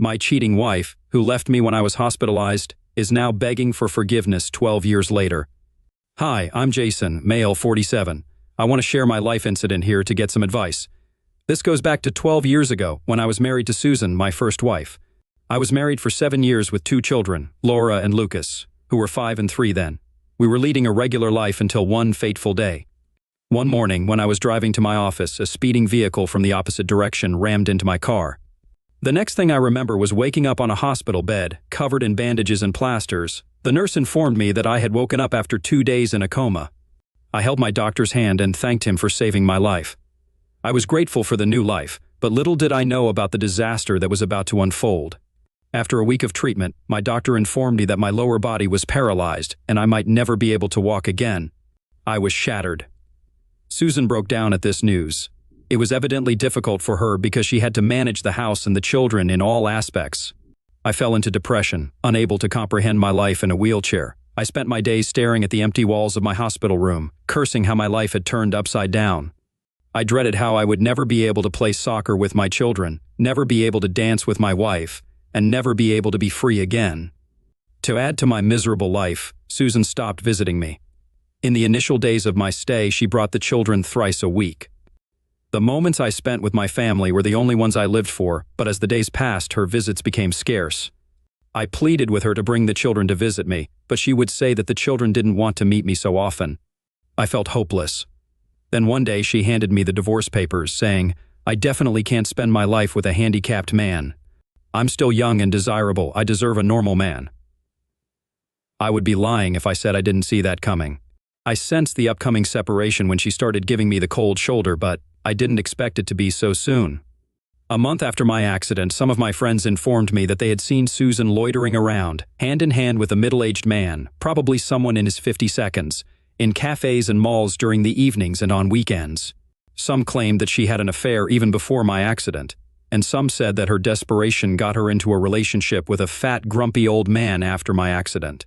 My cheating wife, who left me when I was hospitalized, is now begging for forgiveness 12 years later. Hi, I'm Jason, male 47. I want to share my life incident here to get some advice. This goes back to 12 years ago when I was married to Susan, my first wife. I was married for 7 years with 2 children, Laura and Lucas, who were 5 and 3 then. We were leading a regular life until one fateful day. One morning, when I was driving to my office, a speeding vehicle from the opposite direction rammed into my car. The next thing I remember was waking up on a hospital bed, covered in bandages and plasters. The nurse informed me that I had woken up after 2 days in a coma. I held my doctor's hand and thanked him for saving my life. I was grateful for the new life, but little did I know about the disaster that was about to unfold. After a week of treatment, my doctor informed me that my lower body was paralyzed and I might never be able to walk again. I was shattered. Susan broke down at this news. It was evidently difficult for her because she had to manage the house and the children in all aspects. I fell into depression, unable to comprehend my life in a wheelchair. I spent my days staring at the empty walls of my hospital room, cursing how my life had turned upside down. I dreaded how I would never be able to play soccer with my children, never be able to dance with my wife, and never be able to be free again. To add to my miserable life, Susan stopped visiting me. In the initial days of my stay, she brought the children thrice a week. The moments I spent with my family were the only ones I lived for, but as the days passed, her visits became scarce. I pleaded with her to bring the children to visit me, but she would say that the children didn't want to meet me so often. I felt hopeless. Then one day she handed me the divorce papers, saying, "I definitely can't spend my life with a handicapped man. I'm still young and desirable. I deserve a normal man." I would be lying if I said I didn't see that coming. I sensed the upcoming separation when she started giving me the cold shoulder, but I didn't expect it to be so soon. A month after my accident, some of my friends informed me that they had seen Susan loitering around, hand in hand with a middle-aged man, probably someone in his 52nd, in cafes and malls during the evenings and on weekends. Some claimed that she had an affair even before my accident, and some said that her desperation got her into a relationship with a fat, grumpy old man after my accident.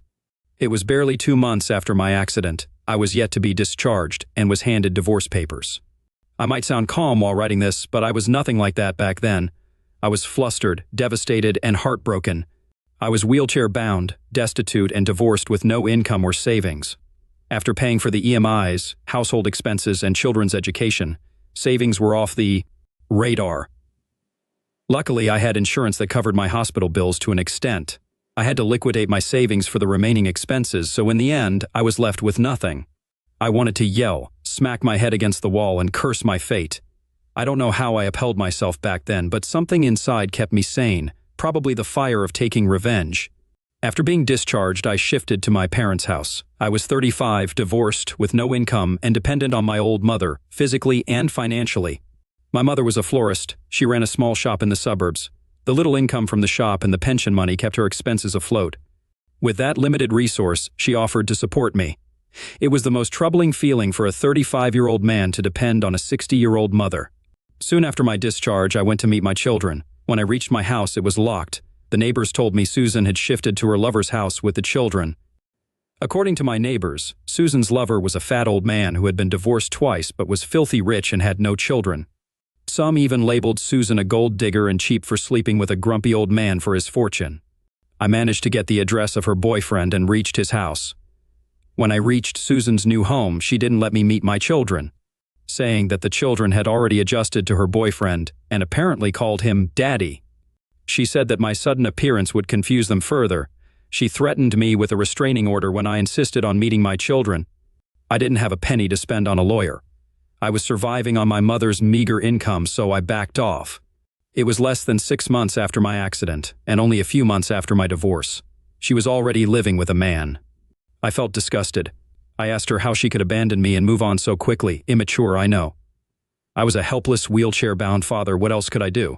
It was barely 2 months after my accident. I was yet to be discharged and was handed divorce papers. I might sound calm while writing this, but I was nothing like that back then. I was flustered, devastated, and heartbroken. I was wheelchair-bound, destitute, and divorced with no income or savings. After paying for the EMIs, household expenses, and children's education, savings were off the radar. Luckily, I had insurance that covered my hospital bills to an extent. I had to liquidate my savings for the remaining expenses, so in the end, I was left with nothing. I wanted to yell, smack my head against the wall, and curse my fate. I don't know how I upheld myself back then, but something inside kept me sane, probably the fire of taking revenge. After being discharged, I shifted to my parents' house. I was 35, divorced, with no income, and dependent on my old mother, physically and financially. My mother was a florist. She ran a small shop in the suburbs. The little income from the shop and the pension money kept her expenses afloat. With that limited resource, she offered to support me. It was the most troubling feeling for a 35-year-old man to depend on a 60-year-old mother. Soon after my discharge, I went to meet my children. When I reached my house, it was locked. The neighbors told me Susan had shifted to her lover's house with the children. According to my neighbors, Susan's lover was a fat old man who had been divorced twice but was filthy rich and had no children. Some even labeled Susan a gold digger and cheap for sleeping with a grumpy old man for his fortune. I managed to get the address of her boyfriend and reached his house. When I reached Susan's new home, she didn't let me meet my children, saying that the children had already adjusted to her boyfriend and apparently called him Daddy. She said that my sudden appearance would confuse them further. She threatened me with a restraining order when I insisted on meeting my children. I didn't have a penny to spend on a lawyer. I was surviving on my mother's meager income, so I backed off. It was less than 6 months after my accident, and only a few months after my divorce. She was already living with a man. I felt disgusted. I asked her how she could abandon me and move on so quickly. Immature, I know. I was a helpless, wheelchair-bound father. What else could I do?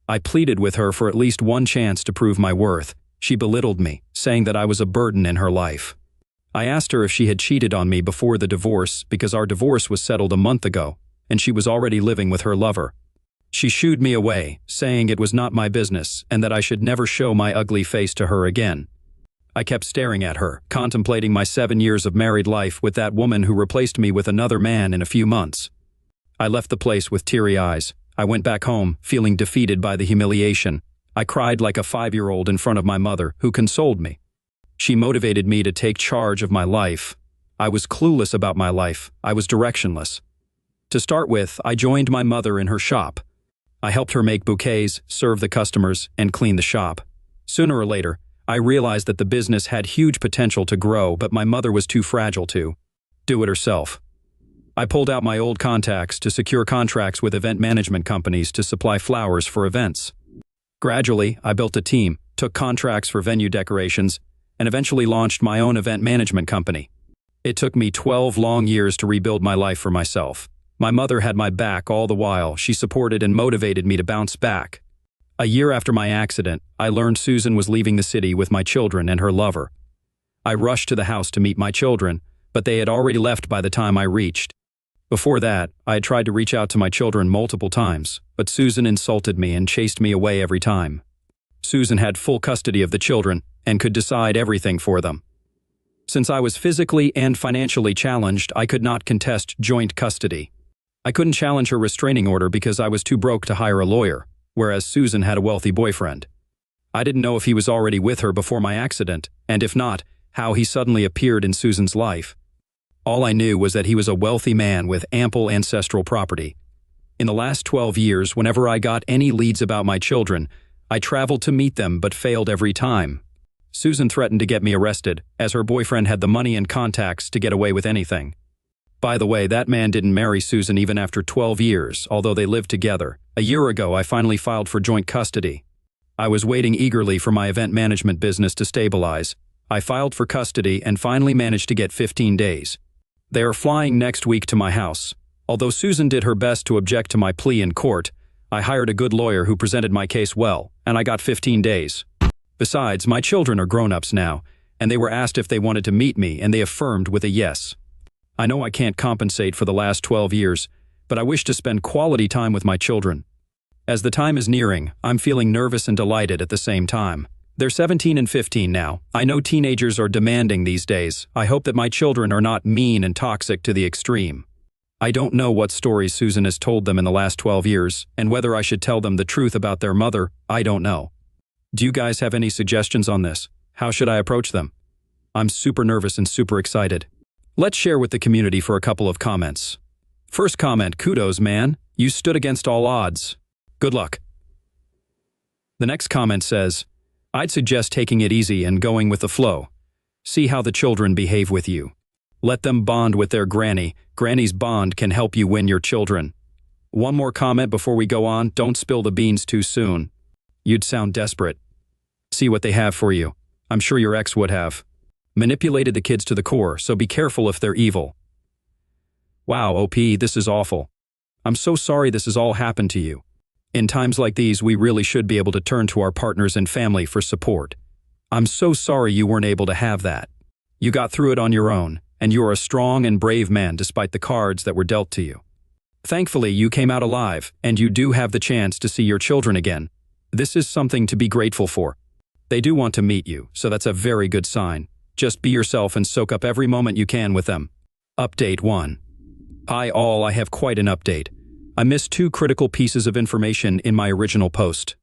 I pleaded with her for at least one chance to prove my worth. She belittled me, saying that I was a burden in her life. I asked her if she had cheated on me before the divorce because our divorce was settled a month ago, and she was already living with her lover. She shooed me away, saying it was not my business and that I should never show my ugly face to her again. I kept staring at her, contemplating my 7 years of married life with that woman who replaced me with another man in a few months. I left the place with teary eyes. I went back home, feeling defeated by the humiliation. I cried like a 5-year-old in front of my mother, who consoled me. She motivated me to take charge of my life. I was clueless about my life. I was directionless. To start with, I joined my mother in her shop. I helped her make bouquets, serve the customers, and clean the shop. Sooner or later, I realized that the business had huge potential to grow, but my mother was too fragile to do it herself. I pulled out my old contacts to secure contracts with event management companies to supply flowers for events. Gradually, I built a team, took contracts for venue decorations, and eventually launched my own event management company. It took me 12 long years to rebuild my life for myself. My mother had my back all the while. She supported and motivated me to bounce back. A year after my accident, I learned Susan was leaving the city with my children and her lover. I rushed to the house to meet my children, but they had already left by the time I reached. Before that, I had tried to reach out to my children multiple times, but Susan insulted me and chased me away every time. Susan had full custody of the children and could decide everything for them. Since I was physically and financially challenged, I could not contest joint custody. I couldn't challenge her restraining order because I was too broke to hire a lawyer, whereas Susan had a wealthy boyfriend. I didn't know if he was already with her before my accident, and if not, how he suddenly appeared in Susan's life. All I knew was that he was a wealthy man with ample ancestral property. In the last 12 years, whenever I got any leads about my children, I traveled to meet them but failed every time. Susan threatened to get me arrested, as her boyfriend had the money and contacts to get away with anything. By the way, that man didn't marry Susan even after 12 years, although they lived together. A year ago, I finally filed for joint custody. I was waiting eagerly for my event management business to stabilize. I filed for custody and finally managed to get 15 days. They are flying next week to my house. Although Susan did her best to object to my plea in court, I hired a good lawyer who presented my case well, and I got 15 days. Besides, my children are grown-ups now, and they were asked if they wanted to meet me, and they affirmed with a yes. I know I can't compensate for the last 12 years, but I wish to spend quality time with my children. As the time is nearing, I'm feeling nervous and delighted at the same time. They're 17 and 15 now. I know teenagers are demanding these days. I hope that my children are not mean and toxic to the extreme. I don't know what stories Susan has told them in the last 12 years, and whether I should tell them the truth about their mother, I don't know. Do you guys have any suggestions on this? How should I approach them? I'm super nervous and super excited. Let's share with the community for a couple of comments. First comment, kudos, man. You stood against all odds. Good luck. The next comment says, I'd suggest taking it easy and going with the flow. See how the children behave with you. Let them bond with their granny. Granny's bond can help you win your children. One more comment before we go on, don't spill the beans too soon. You'd sound desperate. See what they have for you. I'm sure your ex would have. Manipulated the kids to the core, so be careful if they're evil. Wow, OP, this is awful. I'm so sorry this has all happened to you. In times like these, we really should be able to turn to our partners and family for support. I'm so sorry you weren't able to have that. You got through it on your own, and you are a strong and brave man despite the cards that were dealt to you. Thankfully, you came out alive, and you do have the chance to see your children again. This is something to be grateful for. They do want to meet you, so that's a very good sign. Just be yourself and soak up every moment you can with them. Update 1. Hi all, I have quite an update. I missed 2 critical pieces of information in my original post.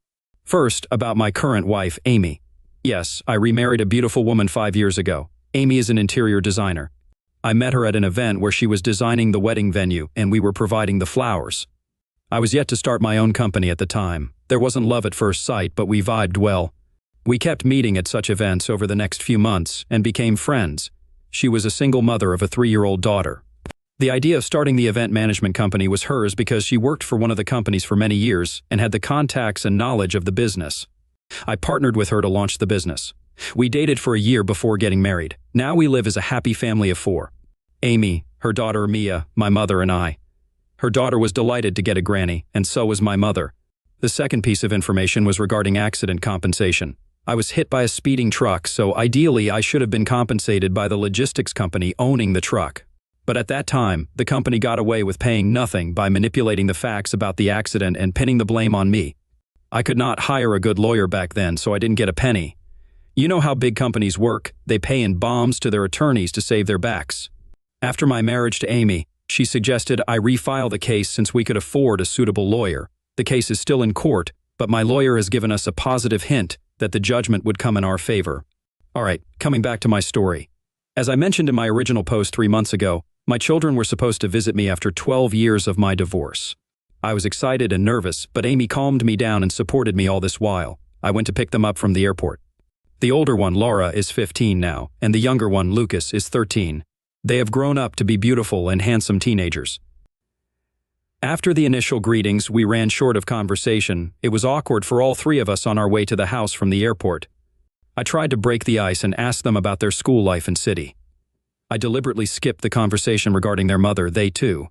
First, about my current wife, Amy. Yes, I remarried a beautiful woman 5 years ago. Amy is an interior designer. I met her at an event where she was designing the wedding venue and we were providing the flowers. I was yet to start my own company at the time. There wasn't love at first sight, but we vibed well. We kept meeting at such events over the next few months and became friends. She was a single mother of a 3-year-old daughter. The idea of starting the event management company was hers because she worked for one of the companies for many years and had the contacts and knowledge of the business. I partnered with her to launch the business. We dated for a year before getting married. Now we live as a happy family of 4. Amy, her daughter Mia, my mother, and I. Her daughter was delighted to get a granny, and so was my mother. The second piece of information was regarding accident compensation. I was hit by a speeding truck, so ideally I should have been compensated by the logistics company owning the truck. But at that time, the company got away with paying nothing by manipulating the facts about the accident and pinning the blame on me. I could not hire a good lawyer back then, so I didn't get a penny. You know how big companies work. They pay in bombs to their attorneys to save their backs. After my marriage to Amy, she suggested I refile the case since we could afford a suitable lawyer. The case is still in court, but my lawyer has given us a positive hint that the judgment would come in our favor. Alright, coming back to my story. As I mentioned in my original post 3 months ago, my children were supposed to visit me after 12 years of my divorce. I was excited and nervous, but Amy calmed me down and supported me all this while. I went to pick them up from the airport. The older one, Laura, is 15 now, and the younger one, Lucas, is 13. They have grown up to be beautiful and handsome teenagers. After the initial greetings, we ran short of conversation. It was awkward for all three of us on our way to the house from the airport. I tried to break the ice and ask them about their school life and city. I deliberately skipped the conversation regarding their mother. They, too,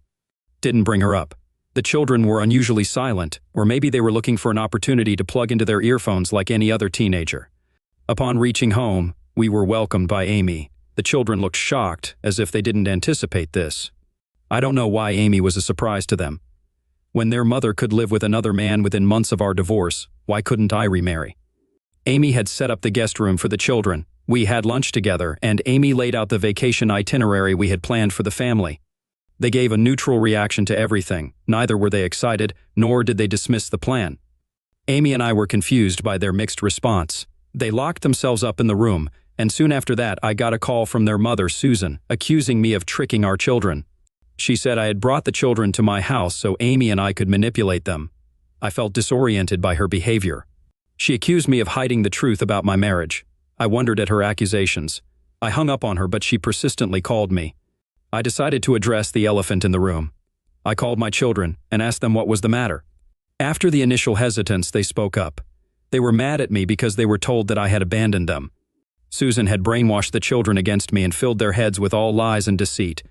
didn't bring her up. The children were unusually silent, or maybe they were looking for an opportunity to plug into their earphones like any other teenager. Upon reaching home, we were welcomed by Amy. The children looked shocked, as if they didn't anticipate this. I don't know why Amy was a surprise to them. When their mother could live with another man within months of our divorce, why couldn't I remarry? Amy had set up the guest room for the children. We had lunch together, and Amy laid out the vacation itinerary we had planned for the family. They gave a neutral reaction to everything. Neither were they excited, nor did they dismiss the plan. Amy and I were confused by their mixed response. They locked themselves up in the room, and soon after that I got a call from their mother, Susan, accusing me of tricking our children. She said I had brought the children to my house so Amy and I could manipulate them. I felt disoriented by her behavior. She accused me of hiding the truth about my marriage. I wondered at her accusations. I hung up on her, but she persistently called me. I decided to address the elephant in the room. I called my children and asked them what was the matter. After the initial hesitance, they spoke up. They were mad at me because they were told that I had abandoned them. Susan had brainwashed the children against me and filled their heads with all lies and deceit.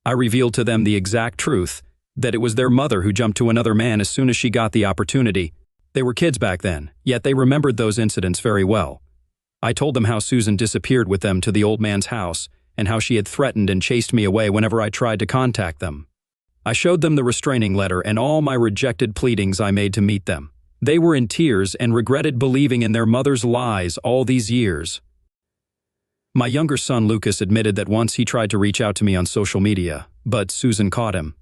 I revealed to them the exact truth, that it was their mother who jumped to another man as soon as she got the opportunity. They were kids back then, yet they remembered those incidents very well. I told them how Susan disappeared with them to the old man's house and how she had threatened and chased me away whenever I tried to contact them. I showed them the restraining letter and all my rejected pleadings I made to meet them. They were in tears and regretted believing in their mother's lies all these years. My younger son, Lucas, admitted that once he tried to reach out to me on social media, but Susan caught him.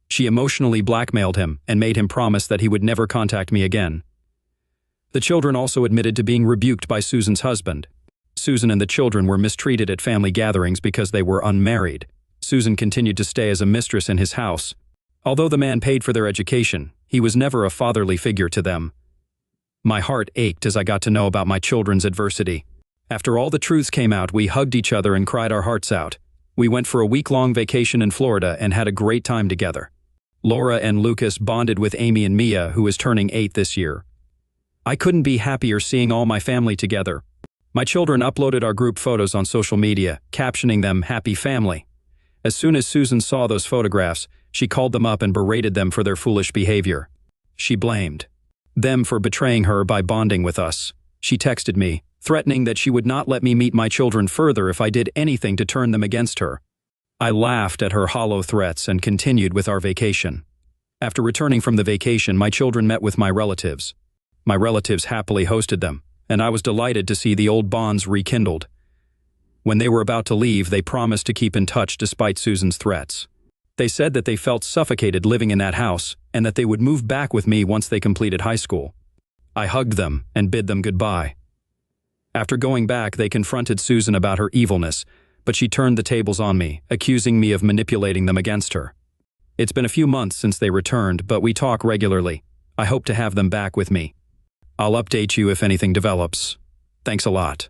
She emotionally blackmailed him and made him promise that he would never contact me again. The children also admitted to being rebuked by Susan's husband. Susan and the children were mistreated at family gatherings because they were unmarried. Susan continued to stay as a mistress in his house. Although the man paid for their education, he was never a fatherly figure to them. My heart ached as I got to know about my children's adversity. After all the truths came out, we hugged each other and cried our hearts out. We went for a week-long vacation in Florida and had a great time together. Laura and Lucas bonded with Amy and Mia, who is turning 8 this year. I couldn't be happier seeing all my family together. My children uploaded our group photos on social media, captioning them "Happy Family." As soon as Susan saw those photographs, she called them up and berated them for their foolish behavior. She blamed them for betraying her by bonding with us. She texted me, threatening that she would not let me meet my children further if I did anything to turn them against her. I laughed at her hollow threats and continued with our vacation. After returning from the vacation, my children met with my relatives. My relatives happily hosted them, and I was delighted to see the old bonds rekindled. When they were about to leave, they promised to keep in touch despite Susan's threats. They said that they felt suffocated living in that house and that they would move back with me once they completed high school. I hugged them and bid them goodbye. After going back, they confronted Susan about her evilness, but she turned the tables on me, accusing me of manipulating them against her. It's been a few months since they returned, but we talk regularly. I hope to have them back with me. I'll update you if anything develops. Thanks a lot.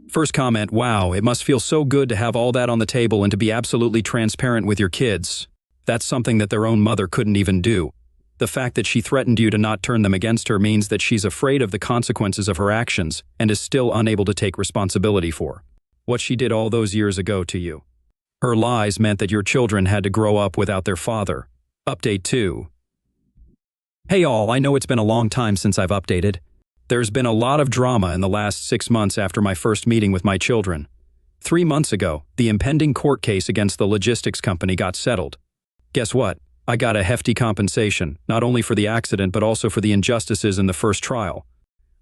First comment, wow, it must feel so good to have all that on the table and to be absolutely transparent with your kids. That's something that their own mother couldn't even do. The fact that she threatened you to not turn them against her means that she's afraid of the consequences of her actions and is still unable to take responsibility for what she did all those years ago to you. Her lies meant that your children had to grow up without their father. Update 2. Hey all, I know it's been a long time since I've updated. There's been a lot of drama in the last 6 months after my first meeting with my children. 3 months ago, the impending court case against the logistics company got settled. Guess what? I got a hefty compensation, not only for the accident but also for the injustices in the first trial.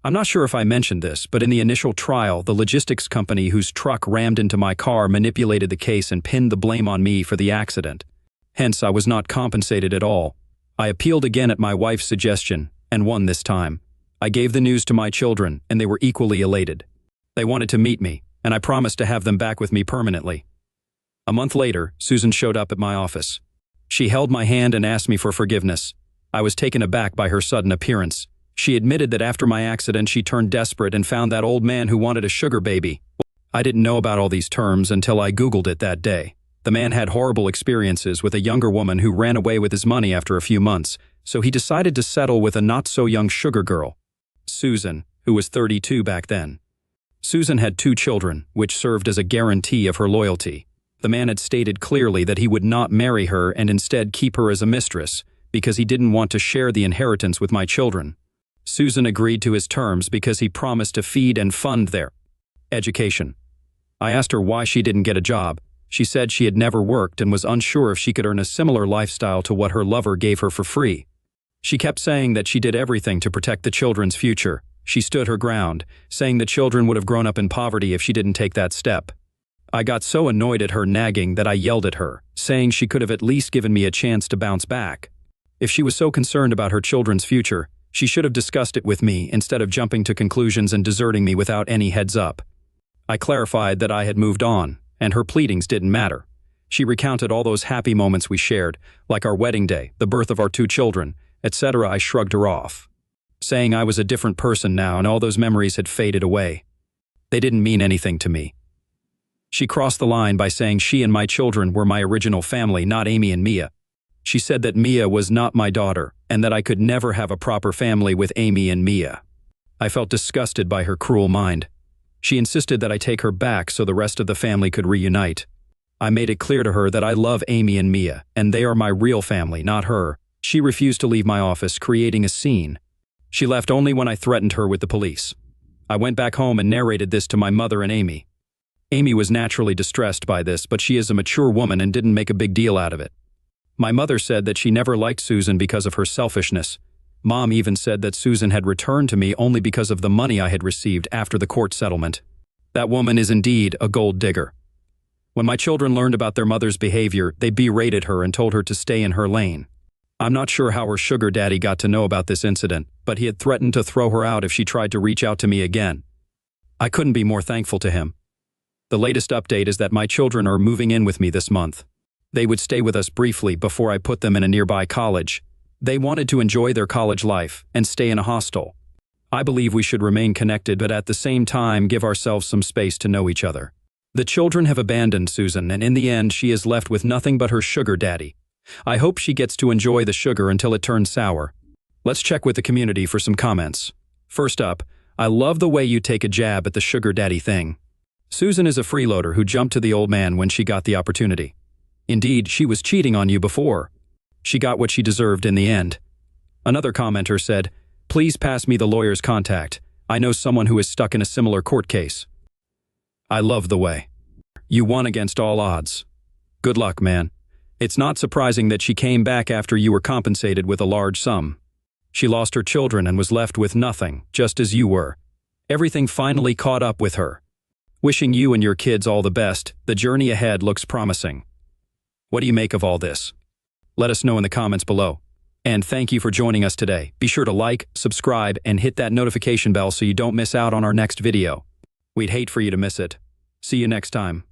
I'm not sure if I mentioned this, but in the initial trial, the logistics company whose truck rammed into my car manipulated the case and pinned the blame on me for the accident. Hence, I was not compensated at all. I appealed again at my wife's suggestion, and won this time. I gave the news to my children, and they were equally elated. They wanted to meet me, and I promised to have them back with me permanently. A month later, Susan showed up at my office. She held my hand and asked me for forgiveness. I was taken aback by her sudden appearance. She admitted that after my accident she turned desperate and found that old man who wanted a sugar baby. I didn't know about all these terms until I Googled it that day. The man had horrible experiences with a younger woman who ran away with his money after a few months, so he decided to settle with a not-so-young sugar girl, Susan, who was 32 back then. Susan had 2 children, which served as a guarantee of her loyalty. The man had stated clearly that he would not marry her and instead keep her as a mistress, because he didn't want to share the inheritance with my children. Susan agreed to his terms because he promised to feed and fund their education. I asked her why she didn't get a job. She said she had never worked and was unsure if she could earn a similar lifestyle to what her lover gave her for free. She kept saying that she did everything to protect the children's future. She stood her ground, saying the children would have grown up in poverty if she didn't take that step. I got so annoyed at her nagging that I yelled at her, saying she could have at least given me a chance to bounce back. If she was so concerned about her children's future, she should have discussed it with me instead of jumping to conclusions and deserting me without any heads up. I clarified that I had moved on, and her pleadings didn't matter. She recounted all those happy moments we shared, like our wedding day, the birth of our 2 children, etc. I shrugged her off, saying I was a different person now and all those memories had faded away. They didn't mean anything to me. She crossed the line by saying she and my children were my original family, not Amy and Mia. She said that Mia was not my daughter, and that I could never have a proper family with Amy and Mia. I felt disgusted by her cruel mind. She insisted that I take her back so the rest of the family could reunite. I made it clear to her that I love Amy and Mia, and they are my real family, not her. She refused to leave my office, creating a scene. She left only when I threatened her with the police. I went back home and narrated this to my mother and Amy. Amy was naturally distressed by this, but she is a mature woman and didn't make a big deal out of it. My mother said that she never liked Susan because of her selfishness. Mom even said that Susan had returned to me only because of the money I had received after the court settlement. That woman is indeed a gold digger. When my children learned about their mother's behavior, they berated her and told her to stay in her lane. I'm not sure how her sugar daddy got to know about this incident, but he had threatened to throw her out if she tried to reach out to me again. I couldn't be more thankful to him. The latest update is that my children are moving in with me this month. They would stay with us briefly before I put them in a nearby college. They wanted to enjoy their college life and stay in a hostel. I believe we should remain connected, but at the same time give ourselves some space to know each other. The children have abandoned Susan, and in the end she is left with nothing but her sugar daddy. I hope she gets to enjoy the sugar until it turns sour. Let's check with the community for some comments. First up, I love the way you take a jab at the sugar daddy thing. Susan is a freeloader who jumped to the old man when she got the opportunity. Indeed, she was cheating on you before. She got what she deserved in the end. Another commenter said, "Please pass me the lawyer's contact. I know someone who is stuck in a similar court case." I love the way you won against all odds. Good luck, man. It's not surprising that she came back after you were compensated with a large sum. She lost her children and was left with nothing, just as you were. Everything finally caught up with her. Wishing you and your kids all the best, the journey ahead looks promising. What do you make of all this? Let us know in the comments below. And thank you for joining us today. Be sure to like, subscribe, and hit that notification bell so you don't miss out on our next video. We'd hate for you to miss it. See you next time.